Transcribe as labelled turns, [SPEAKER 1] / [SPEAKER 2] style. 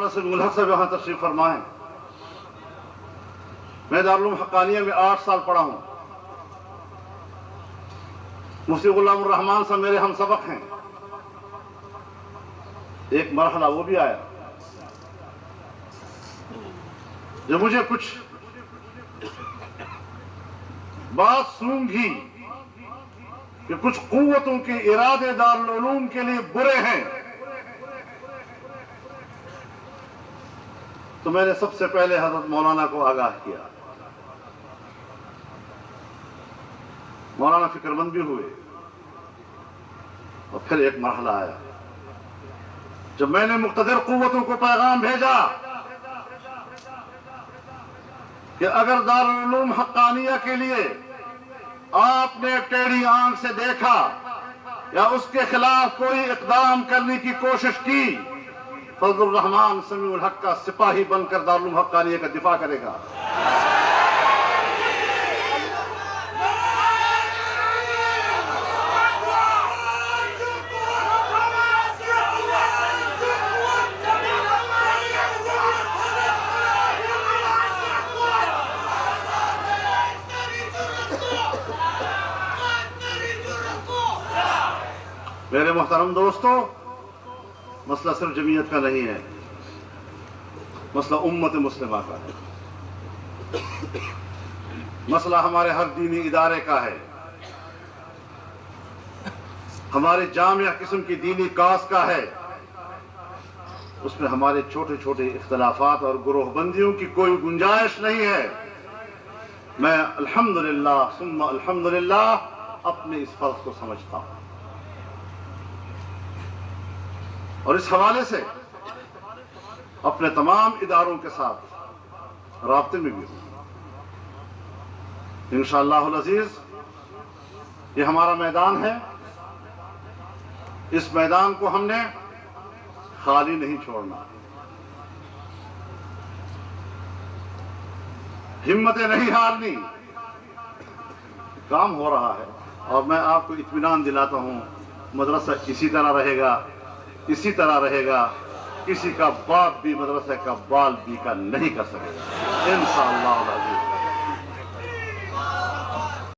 [SPEAKER 1] مولانا سمیع الحق صاحب یہاں تشریف فرمائیں. میں دارالعلوم حقانیہ میں 8 سال پڑھا ہوں. مفتی غلام الرحمان صاحب میرے ہم سبق ہیں. ایک مرحلہ وہ بھی آیا جو مجھے کچھ بات سونگھی کہ کچھ قوتوں کے ارادے دارالعلوم کے لیے برے ہیں. تو میں نے سب سے پہلے حضرت مولانا کو آگاہ کیا. مولانا فکر مند بھی ہوئے. اور پھر ایک مرحلہ آیا جب میں نے مقتدر قوتوں کو پیغام بھیجا کہ اگر دارالعلوم حقانیہ کے لیے آپ نے ٹیڑھی آنکھ سے دیکھا یا اس کے خلاف کوئی اقدام کرنے کی کوشش کی، فضل الرحمان سمیع الحق کا سپاہی بن کر دارالعلوم حقانیہ کا دفاع کرے گا. میرے محترم دوستو، مسئلہ صرف جمعیت کا نہیں ہے، مسئلہ امت مسلمہ کا ہے، مسئلہ ہمارے ہر دینی ادارے کا ہے، ہمارے جامع قسم کی دینی کاس کا ہے. اس میں ہمارے چھوٹے چھوٹے اختلافات اور گروہ بندیوں کی کوئی گنجائش نہیں ہے. میں الحمدللہ ثم الحمدللہ اپنے اس فرض کو سمجھتا ہوں اور اس حوالے سے اپنے تمام اداروں کے ساتھ رابطے میں بھی ہوں. انشاءاللہ العزیز یہ ہمارا میدان ہے. اس میدان کو ہم نے خالی نہیں چھوڑنا، ہمتیں نہیں ہارنی. کام ہو رہا ہے اور میں آپ کو اطمینان دلاتا ہوں مدرسہ اسی طرح رہے گا، اسی طرح رہے گا. کسی کا باپ بھی مدرسہ کا بال بیکا نہیں کر سکے گا انشاءاللہ العزیز.